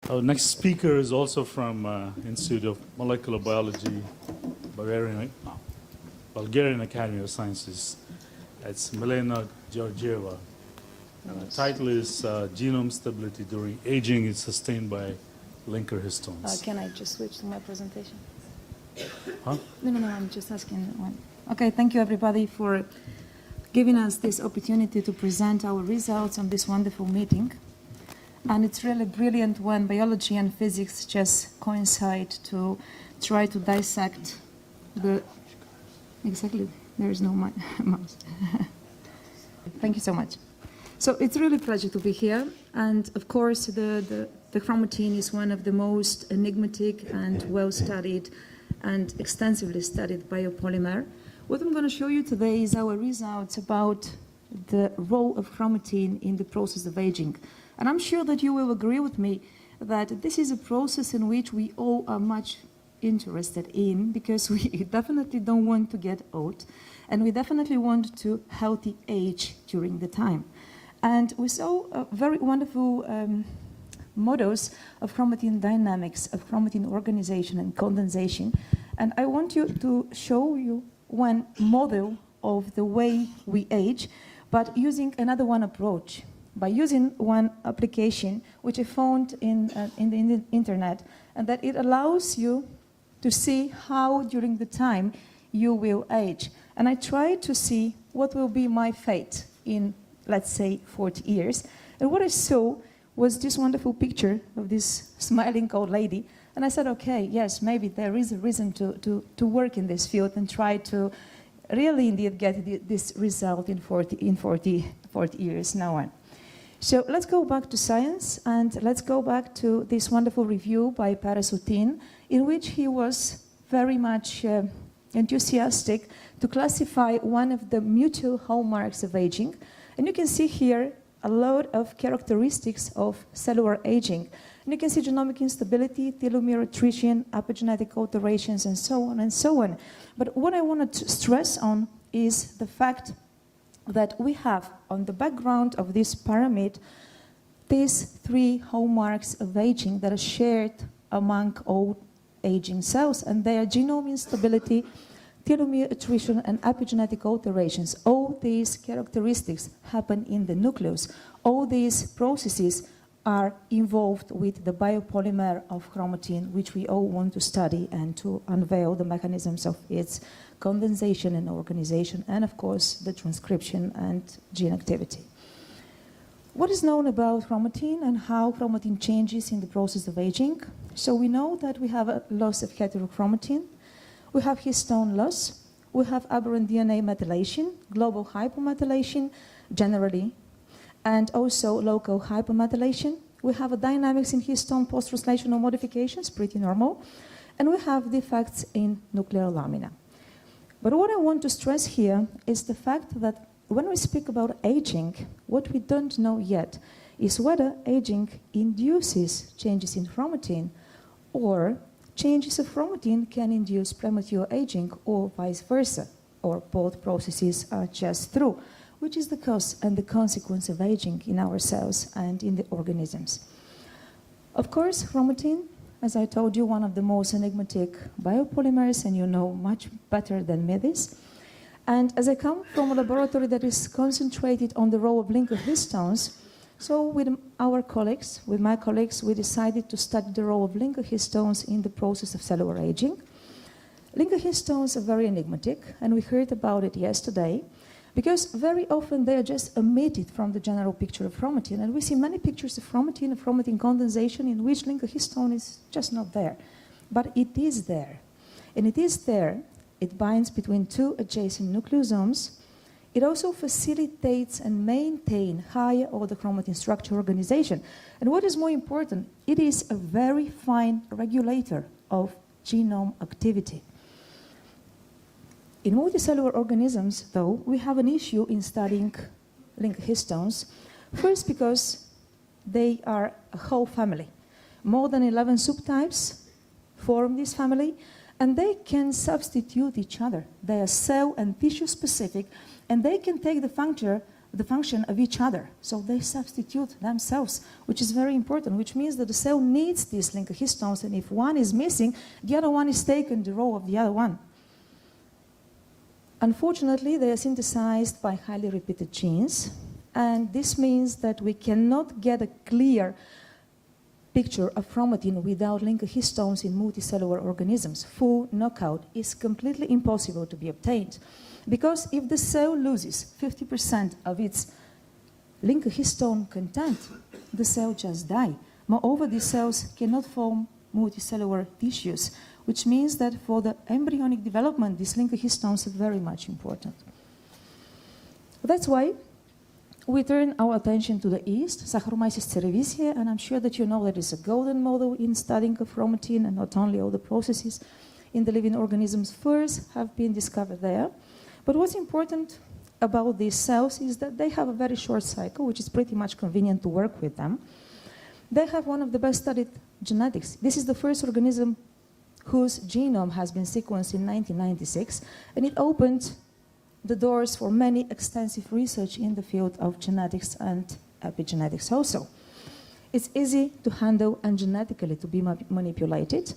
Our next speaker is also from Institute of Molecular Biology, Bulgarian Academy of Sciences. It's Milena, Georgieva. And the title is Genome Stability During Aging is Sustained by Linker Histones. Can I just switch to my presentation? Huh? No, I'm just asking one. Okay, thank you everybody for giving us this opportunity to present our results on this wonderful meeting. And it's really brilliant when biology and physics just coincide to try to dissect the... Exactly, there is no mouse. Thank you so much. So it's really a pleasure to be here. And of course, the chromatin is one of the most enigmatic and well-studied and extensively studied biopolymer. What I'm going to show you today is our results about the role of chromatin in the process of aging. And I'm sure that you will agree with me that this is a process in which we all are much interested in, because we definitely don't want to get old, and we definitely want to healthy age during the time. And we saw very wonderful models of chromatin dynamics, of chromatin organization and condensation. And I want to show you one model of the way we age, but using another one approach, by using one application which I found in the internet, and that it allows you to see how during the time you will age. And I tried to see what will be my fate in, let's say, 40 years. And what I saw was this wonderful picture of this smiling old lady. And I said, okay, yes, maybe there is a reason to work in this field and try to really indeed get this result in 40 years now on. So let's go back to science, and let's go back to this wonderful review by Parasutin, in which he was very much enthusiastic to classify one of the mutual hallmarks of aging. And you can see here a lot of characteristics of cellular aging. And you can see genomic instability, telomere attrition, epigenetic alterations, and so on and so on. But what I wanted to stress on is the fact that we have on the background of this pyramid these three hallmarks of aging that are shared among all aging cells, and they are genome instability, telomere attrition, and epigenetic alterations. All these characteristics happen in the nucleus. All these processes are involved with the biopolymer of chromatin, which we all want to study and to unveil the mechanisms of its condensation and organization, and of course the transcription and gene activity. What is known about chromatin and how chromatin changes in the process of aging? So we know that we have a loss of heterochromatin, we have histone loss, we have aberrant DNA methylation, global hypomethylation generally, and also local hypomethylation. We have a dynamics in histone post-translational modifications, pretty normal, and we have defects in nuclear lamina. But what I want to stress here is the fact that when we speak about aging, what we don't know yet is whether aging induces changes in chromatin, or changes of chromatin can induce premature aging, or vice versa, or both processes are just true, which is the cause and the consequence of aging in our cells and in the organisms. Of course, chromatin, as I told you, one of the most enigmatic biopolymers, and you know much better than me this. And as I come from a laboratory that is concentrated on the role of linker histones, so with my colleagues, we decided to study the role of linker histones in the process of cellular aging. Linker histones are very enigmatic, and we heard about it yesterday, because very often they are just omitted from the general picture of chromatin. And we see many pictures of chromatin condensation in which linker histone is just not there. But it is there. And it is there. It binds between two adjacent nucleosomes. It also facilitates and maintains higher order chromatin structure organization. And what is more important, it is a very fine regulator of genome activity. In multicellular organisms, though, we have an issue in studying linker histones. First, because they are a whole family. More than 11 subtypes form this family, and they can substitute each other. They are cell and tissue specific, and they can take the function the function of each other. So they substitute themselves, which is very important, which means that the cell needs these linker histones, and if one is missing, the other one is taken the role of the other one. Unfortunately, they are synthesized by highly repeated genes, and this means that we cannot get a clear picture of chromatin without linker histones in multicellular organisms. Full knockout is completely impossible to be obtained, because if the cell loses 50% of its linker histone content, the cell just dies. Moreover, these cells cannot form multicellular tissues, which means that for the embryonic development, these linker histones are very much important. That's why we turn our attention to the yeast, Saccharomyces cerevisiae, and I'm sure that you know that it's a golden model in studying of chromatin, and not only all the processes in the living organisms first have been discovered there. But what's important about these cells is that they have a very short cycle, which is pretty much convenient to work with them. They have one of the best studied genetics. This is the first organism whose genome has been sequenced in 1996, and it opened the doors for many extensive research in the field of genetics and epigenetics also. It's easy to handle and genetically to be manipulated,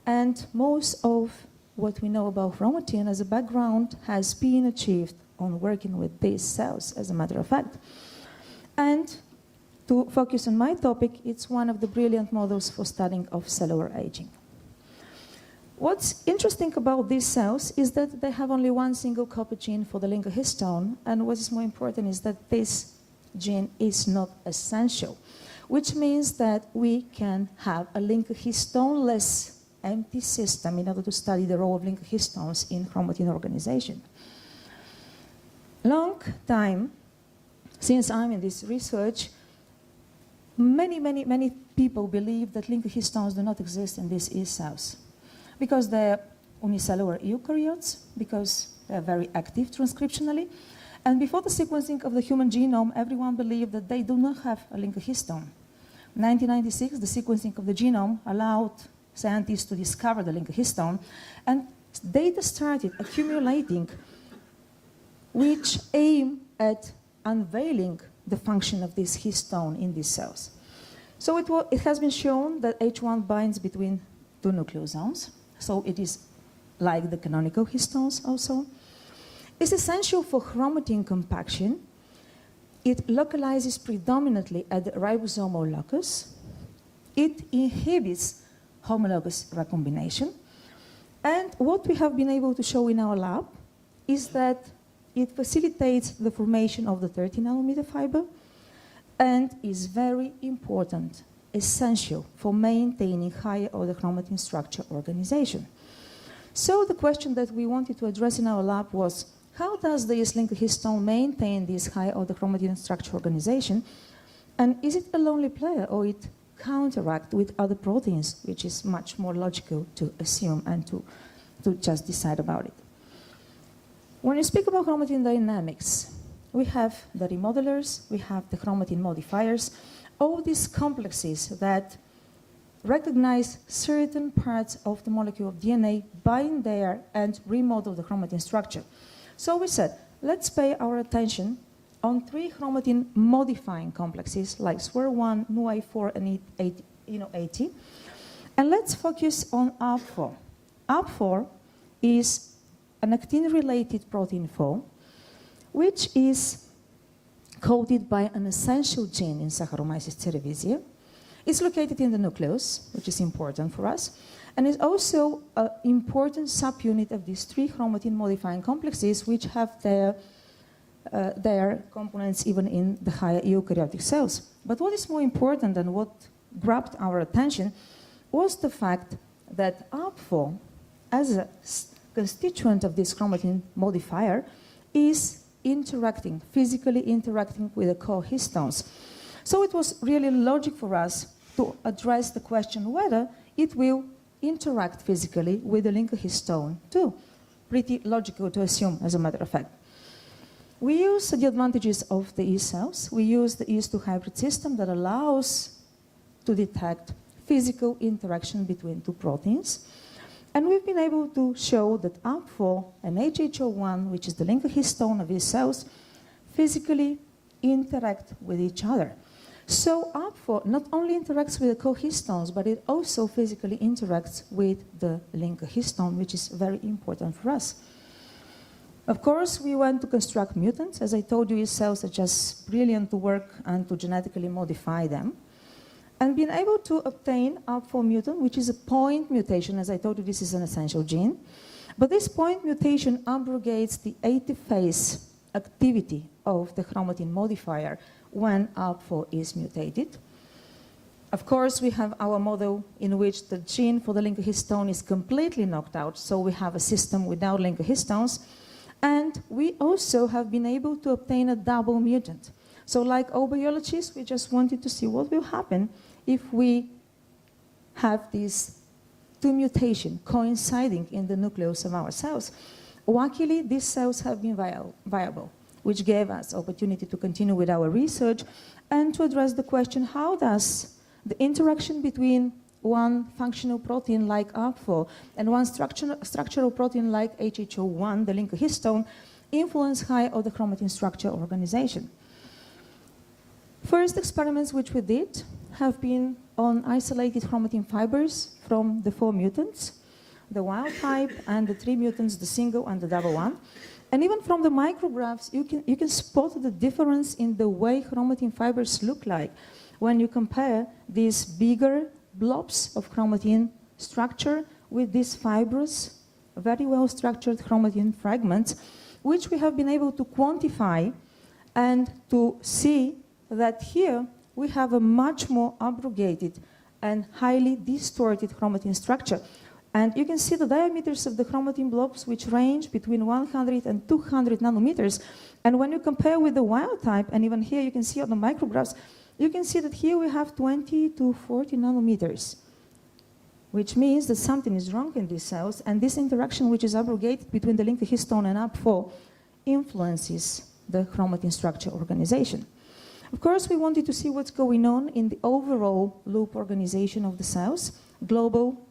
and most of what we know about chromatin as a background has been achieved on working with these cells, as a matter of fact. And to focus on my topic, it's one of the brilliant models for studying of cellular aging. What's interesting about these cells is that they have only one single copy gene for the linker histone, and what is more important is that this gene is not essential, which means that we can have a linker histone-less empty system in order to study the role of linker histones in chromatin organization. Long time since I'm in this research, many people believe that linker histones do not exist in these yeast cells, because they're unicellular eukaryotes, because they're very active transcriptionally. And before the sequencing of the human genome, everyone believed that they do not have a linker histone. In 1996, the sequencing of the genome allowed scientists to discover the linker histone, and data started accumulating which aim at unveiling the function of this histone in these cells. So it has been shown that H1 binds between two nucleosomes, so it is like the canonical histones also. It's essential for chromatin compaction. It localizes predominantly at the ribosomal locus. It inhibits homologous recombination. And what we have been able to show in our lab is that it facilitates the formation of the 30 nanometer fiber and is very important, essential for maintaining higher order chromatin structure organization. So the question that we wanted to address in our lab was, how does this linker histone maintain this high order chromatin structure organization? And is it a lonely player, or it counteract with other proteins, which is much more logical to assume and to just decide about it? When you speak about chromatin dynamics, we have the remodelers, we have the chromatin modifiers, all these complexes that recognize certain parts of the molecule of DNA, bind there, and remodel the chromatin structure. So we said, let's pay our attention on 3 chromatin modifying complexes like SWER1, NUI4, and ENO80, and let's focus on ARP4. ARP4 is an actin-related protein 4, which is coded by an essential gene in Saccharomyces cerevisiae. It's located in the nucleus, which is important for us, and is also an important subunit of these 3 chromatin modifying complexes, which have their components even in the higher eukaryotic cells. But what is more important and what grabbed our attention was the fact that ARP4, as a constituent of this chromatin modifier, is interacting, physically interacting with the co-histones. So it was really logic for us to address the question whether it will interact physically with the linker histone too. Pretty logical to assume, as a matter of fact. We use the advantages of the yeast cells. We use the yeast-2 hybrid system that allows to detect physical interaction between 2 proteins. And we've been able to show that ARP4 and HHO1, which is the linker histone of these cells, physically interact with each other. So APFO not only interacts with the cohistones, but it also physically interacts with the linker histone, which is very important for us. Of course, we want to construct mutants. As I told you, these cells are just brilliant to work and to genetically modify them. And being able to obtain APFO mutant, which is a point mutation. As I told you, this is an essential gene. But this point mutation abrogates the 80-phase activity of the chromatin modifier when APFO is mutated. Of course, we have our model in which the gene for the linker histone is completely knocked out, so we have a system without linker histones. And we also have been able to obtain a double mutant. So like all biologists, we just wanted to see what will happen if we have these two mutations coinciding in the nucleus of our cells. Luckily, these cells have been viable, which gave us opportunity to continue with our research and to address the question, how does the interaction between one functional protein like APFO and one structural protein like HHO1, the linker histone, influence high order chromatin structure organization? First experiments which we did have been on isolated chromatin fibers from the 4 mutants, the wild type and the 3 mutants, the single and the double one. And even from the micrographs, you can spot the difference in the way chromatin fibers look like when you compare these bigger blobs of chromatin structure with these fibrous, very well structured chromatin fragments, which we have been able to quantify and to see that here we have a much more abrogated and highly distorted chromatin structure. And you can see the diameters of the chromatin blobs, which range between 100 and 200 nanometers. And when you compare with the wild type, and even here you can see on the micrographs, you can see that here we have 20 to 40 nanometers, which means that something is wrong in these cells, and this interaction, which is abrogated between the linker histone and APFO, influences the chromatin structure organization. Of course, we wanted to see what's going on in the overall loop organization of the cells, global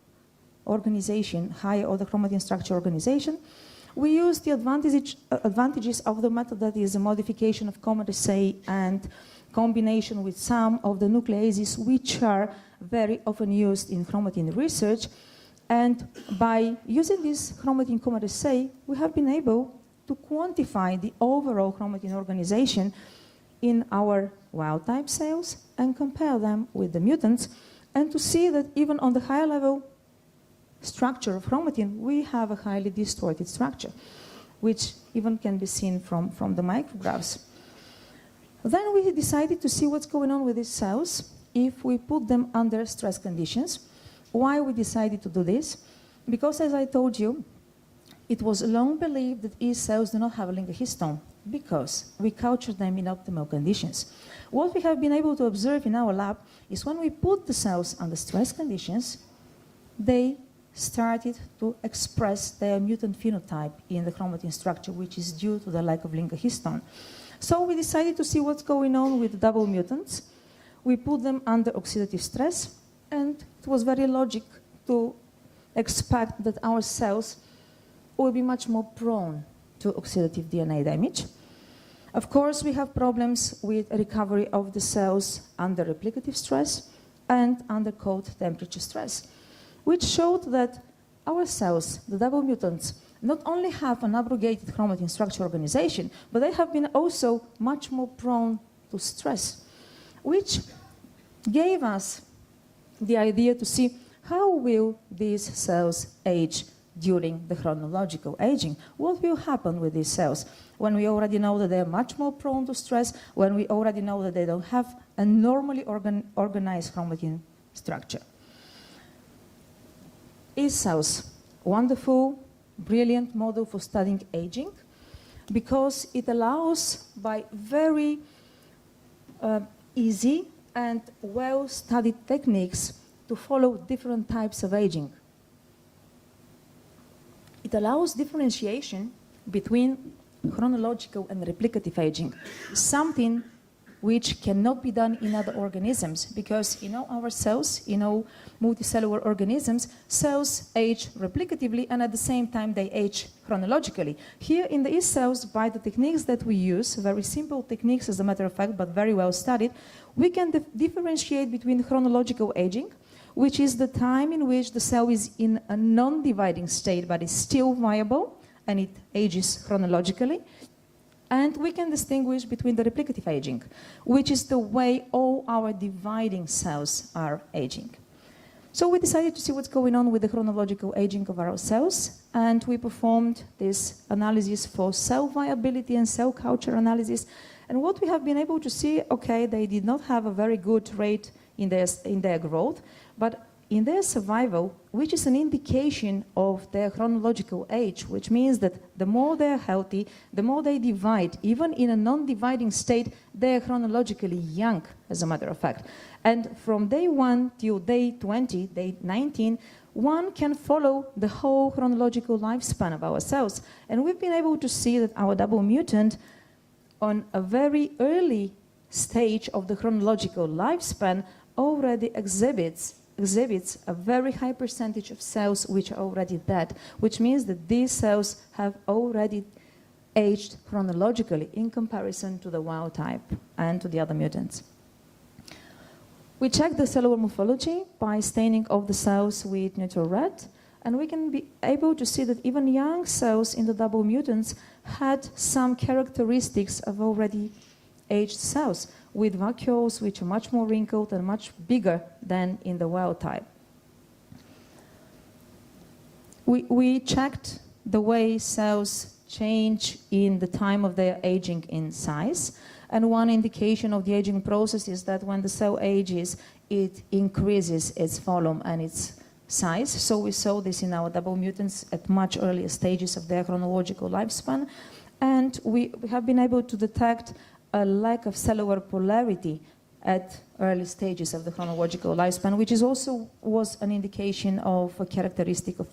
organization, higher order chromatin structure organization. We use the advantages of the method, that is a modification of common assay and combination with some of the nucleases which are very often used in chromatin research. And by using this chromatin common assay, we have been able to quantify the overall chromatin organization in our wild type cells and compare them with the mutants, and to see that even on the higher level structure of chromatin, we have a highly distorted structure, which even can be seen from the micrographs. Then we decided to see what's going on with these cells if we put them under stress conditions. Why we decided to do this? Because, as I told you, it was long believed that these cells do not have a linker histone because we culture them in optimal conditions. What we have been able to observe in our lab is when we put the cells under stress conditions, they started to express their mutant phenotype in the chromatin structure, which is due to the lack of linker histone. So we decided to see what's going on with double mutants. We put them under oxidative stress, and it was very logical to expect that our cells will be much more prone to oxidative DNA damage. Of course, we have problems with recovery of the cells under replicative stress and under cold temperature stress, which showed that our cells, the double mutants, not only have an abrogated chromatin structure organization, but they have been also much more prone to stress, which gave us the idea to see how will these cells age during the chronological aging. What will happen with these cells when we already know that they are much more prone to stress, when we already know that they don't have a normally organized chromatin structure? These cells, wonderful, brilliant model for studying aging, because it allows, by very easy and well-studied techniques, to follow different types of aging. It allows differentiation between chronological and replicative aging, something which cannot be done in other organisms, because in all our cells, in all multicellular organisms, cells age replicatively and at the same time they age chronologically. Here in the yeast cells, by the techniques that we use, very simple techniques as a matter of fact, but very well studied, we can differentiate between chronological aging, which is the time in which the cell is in a non-dividing state but is still viable and it ages chronologically. And we can distinguish between the replicative aging, which is the way all our dividing cells are aging. So we decided to see what's going on with the chronological aging of our cells, and we performed this analysis for cell viability and cell culture analysis. And what we have been able to see, okay, they did not have a very good rate in their growth, but in their survival, which is an indication of their chronological age, which means that the more they're healthy, the more they divide. Even in a non-dividing state, they're chronologically young, as a matter of fact. And from day 1 till day 20, day 19, one can follow the whole chronological lifespan of our cells. And we've been able to see that our double mutant, on a very early stage of the chronological lifespan, already exhibits a very high percentage of cells which are already dead, which means that these cells have already aged chronologically in comparison to the wild type and to the other mutants. We checked the cellular morphology by staining of the cells with neutral red, and we can be able to see that even young cells in the double mutants had some characteristics of already aged cells, with vacuoles which are much more wrinkled and much bigger than in the wild type. We checked the way cells change in the time of their aging in size, and one indication of the aging process is that when the cell ages, it increases its volume and its size. So we saw this in our double mutants at much earlier stages of their chronological lifespan, and we have been able to detect a lack of cellular polarity at early stages of the chronological lifespan, which is also was an indication of a characteristic of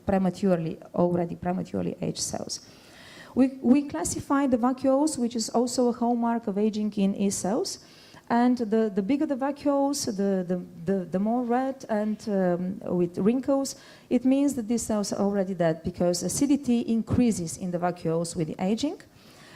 already prematurely aged cells. We classify the vacuoles, which is also a hallmark of aging in yeast cells, and the bigger the vacuoles, the more red and with wrinkles, it means that these cells are already dead because acidity increases in the vacuoles with the aging.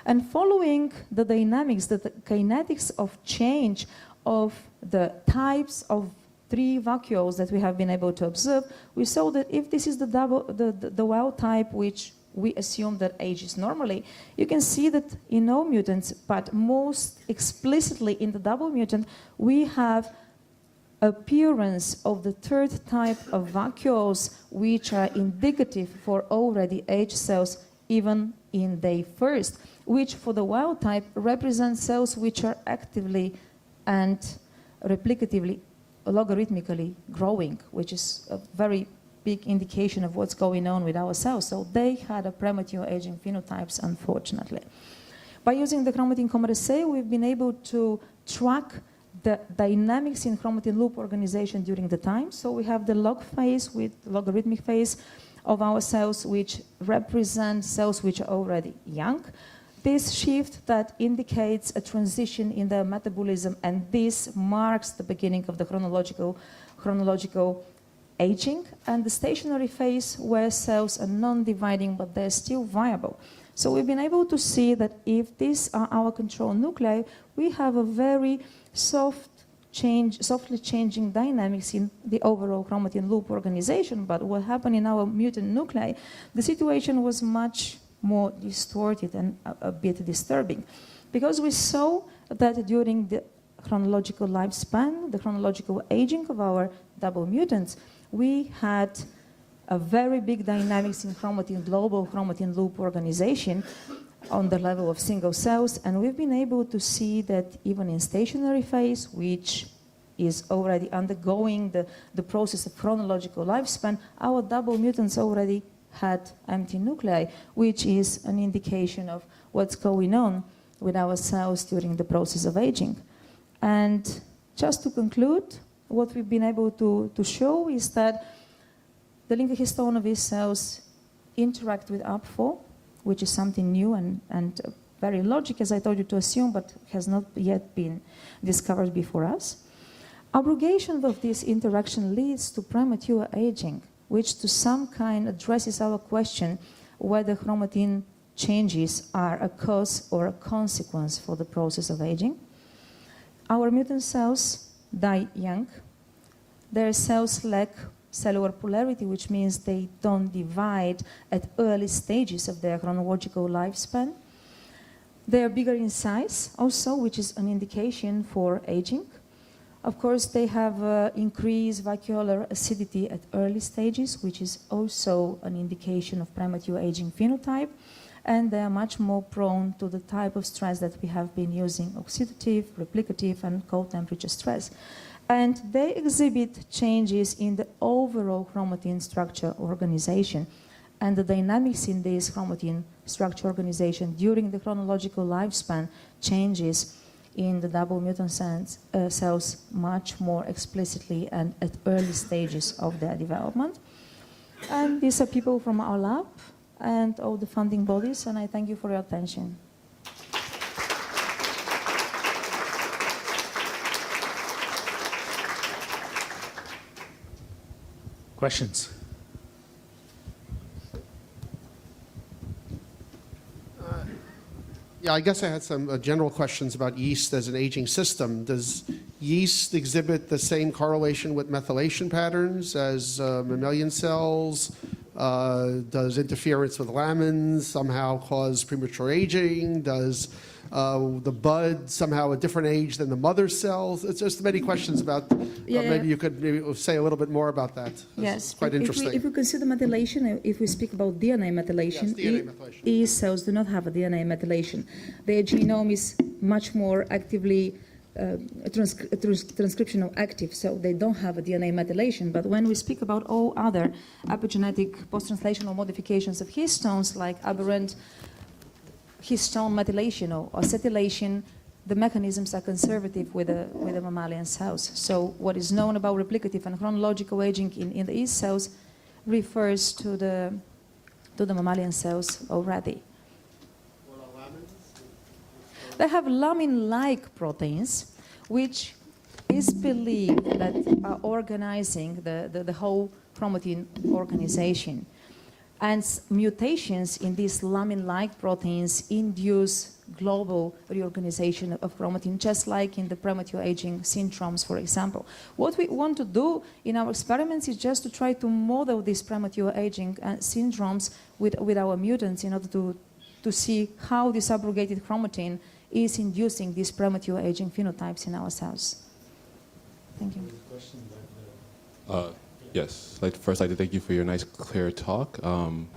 And following the dynamics, the kinetics of change of the types of 3 vacuoles that we have been able to observe, we saw that if this is the wild type, which we assume that ages normally, you can see that in all mutants, but most explicitly in the double mutant, we have appearance of the 3rd type of vacuoles, which are indicative for already aged cells, even in day 1st, which for the wild type represents cells which are actively and replicatively, logarithmically growing, which is a very big indication of what's going on with our cells. So they had a premature aging phenotypes, unfortunately. By using the chromatin comer assay, we've been able to track the dynamics in chromatin loop organization during the time. So we have the log phase with logarithmic phase of our cells, which represent cells which are already young. This shift that indicates a transition in their metabolism, and this marks the beginning of the chronological aging, and the stationary phase where cells are non-dividing but they're still viable. So we've been able to see that if these are our control nuclei, we have a very softly changing dynamics in the overall chromatin loop organization. But what happened in our mutant nuclei, the situation was much more distorted and a bit disturbing, because we saw that during the chronological lifespan, the chronological aging of our double mutants, we had a very big dynamics in global chromatin loop organization on the level of single cells, and we've been able to see that even in stationary phase, which is already undergoing the process of chronological lifespan, our double mutants already had empty nuclei, which is an indication of what's going on with our cells during the process of aging. And just to conclude, what we've been able to show is that the linker histone of these cells interact with ARP4, which is something new and very logic, as I told you, to assume, but has not yet been discovered before us. Abrogation of this interaction leads to premature aging, which to some kind addresses our question whether chromatin changes are a cause or a consequence for the process of aging. Our mutant cells die young. Their cells lack cellular polarity, which means they don't divide at early stages of their chronological lifespan. They are bigger in size also, which is an indication for aging. Of course, they have increased vacuolar acidity at early stages, which is also an indication of premature aging phenotype. And they are much more prone to the type of stress that we have been using, oxidative, replicative, and cold temperature stress. And they exhibit changes in the overall chromatin structure organization. And the dynamics in this chromatin structure organization during the chronological lifespan changes in the double mutant cells much more explicitly and at early stages of their development. And these are people from our lab and all the funding bodies, and I thank you for your attention. Questions? Yeah, I guess I had some general questions about yeast as an aging system. Does yeast exhibit the same correlation with methylation patterns as mammalian cells? Does interference with lamins somehow cause premature aging? Does the bud somehow a different age than the mother cells? It's just many questions about, maybe you could maybe say a little bit more about that. Yes, quite interesting. If we consider methylation, if we speak about DNA methylation, Yes, DNA methylation. E cells do not have a DNA methylation. Their genome is much more actively transcriptional active, so they don't have a DNA methylation. But when we speak about all other epigenetic post-translational modifications of histones, like aberrant histone methylation or acetylation, the mechanisms are conservative with the mammalian cells. So what is known about replicative and chronological aging in the yeast cells refers to the mammalian cells already. They have lamin-like proteins, which is believed that are organizing the whole chromatin organization. And mutations in these lamin-like proteins induce global reorganization of chromatin, just like in the premature aging syndromes, for example. What we want to do in our experiments is just to try to model these premature aging syndromes with our mutants in order to see how this abrogated chromatin is inducing these premature aging phenotypes in our cells. Thank you. Yes, first I'd like to thank you for your nice, clear talk.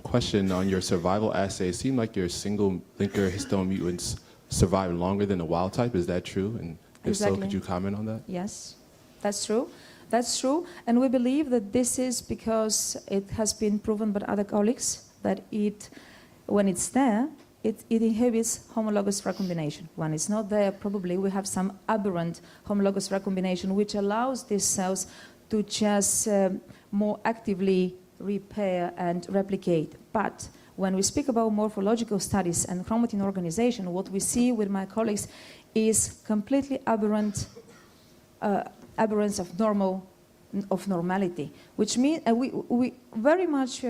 Question on your survival assay. It seemed like your single linker histone mutants survive longer than the wild type. Is that true? And if Exactly. so, could you comment on that? Yes, that's true. That's true. And we believe that this is because it has been proven by other colleagues that when it's there, it inhibits homologous recombination. When it's not there, probably we have some aberrant homologous recombination, which allows these cells to just more actively repair and replicate. But when we speak about morphological studies and chromatin organization, what we see with my colleagues is completely aberrant aberrance of normality, which means we very much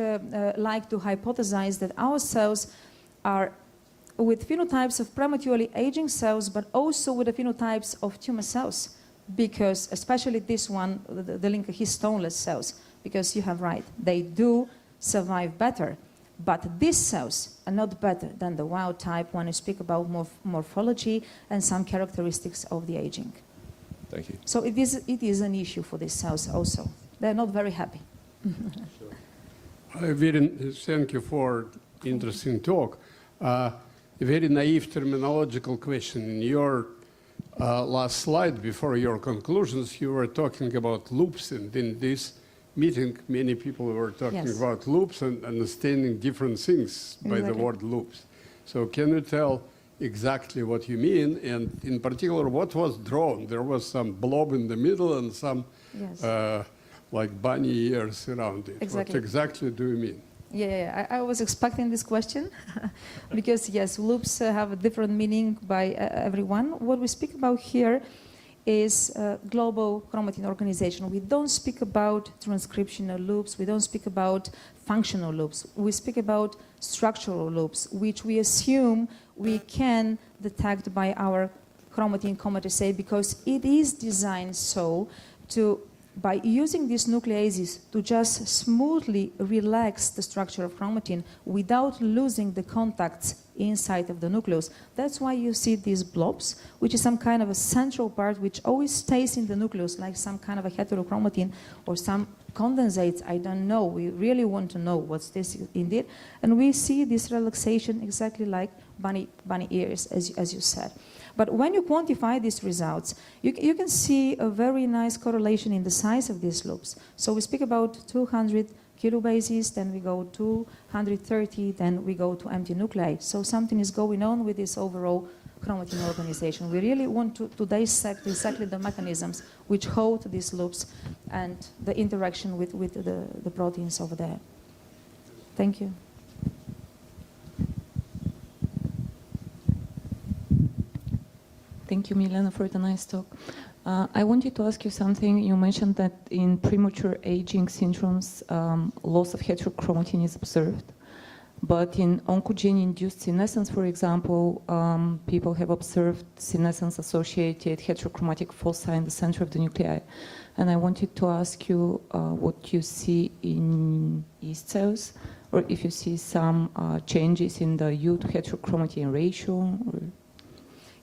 like to hypothesize that our cells are with phenotypes of prematurely aging cells, but also with the phenotypes of tumor cells, because especially this one, the linker histoneless cells, because you have right, they do survive better, but these cells are not better than the wild type when you speak about morphology and some characteristics of the aging. Thank you. So it is an issue for these cells also. They're not very happy. Thank you for interesting talk. A very naive terminological question. In your last slide, before your conclusions, you were talking about loops, and in this meeting, many people were talking Yes. about loops and understanding different things by the Exactly. word loops. So can you tell exactly what you mean, and in particular, what was drawn? There was some blob in the middle and some Yes. like bunny ears around it. Exactly. What exactly do you mean? Yeah, I was expecting this question because yes, loops have a different meaning by everyone. What we speak about here is global chromatin organization. We don't speak about transcriptional loops. We don't speak about functional loops. We speak about structural loops, which we assume we can detect by our chromatin comet assay because it is designed so to, by using these nucleases to just smoothly relax the structure of chromatin without losing the contacts inside of the nucleus. That's why you see these blobs, which is some kind of a central part which always stays in the nucleus, like some kind of a heterochromatin or some condensates. I don't know. We really want to know what's this indeed. And we see this relaxation exactly like bunny ears, as you said. But when you quantify these results, you can see a very nice correlation in the size of these loops. So we speak about 200 kilobases, then we go to 130, then we go to empty nuclei. So something is going on with this overall chromatin organization. We really want to dissect exactly the mechanisms which hold these loops and the interaction with the proteins over there. Thank you. Thank you, Milena, for the nice talk. I wanted to ask you something. You mentioned that in premature aging syndromes, loss of heterochromatin is observed. But in oncogene-induced senescence, for example, people have observed senescence-associated heterochromatic foci in the center of the nuclei. And I wanted to ask you what you see in yeast cells, or if you see some changes in the U to heterochromatin ratio. Or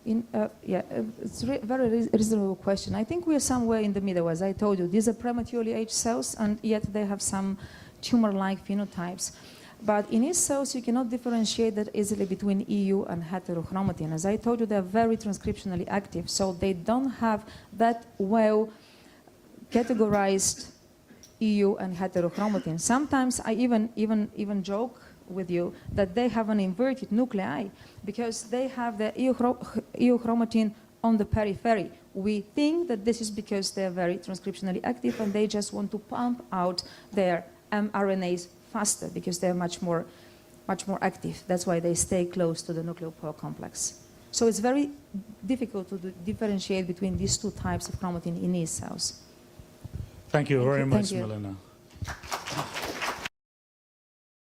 It's a very reasonable question. I think we are somewhere in the middle. As I told you, these are prematurely aged cells, and yet they have some tumor-like phenotypes. But in yeast cells, you cannot differentiate that easily between EU and heterochromatin. As I told you, they're very transcriptionally active, so they don't have that well categorized EU and heterochromatin. Sometimes I even joke with you that they have an inverted nuclei because they have the EU chromatin on the periphery. We think that this is because they're very transcriptionally active and they just want to pump out their mRNAs faster because they're much more active. That's why they stay close to the nucleopore complex. So it's very difficult to differentiate between these two types of chromatin in yeast cells. Thank you very much, Thank you. Milena.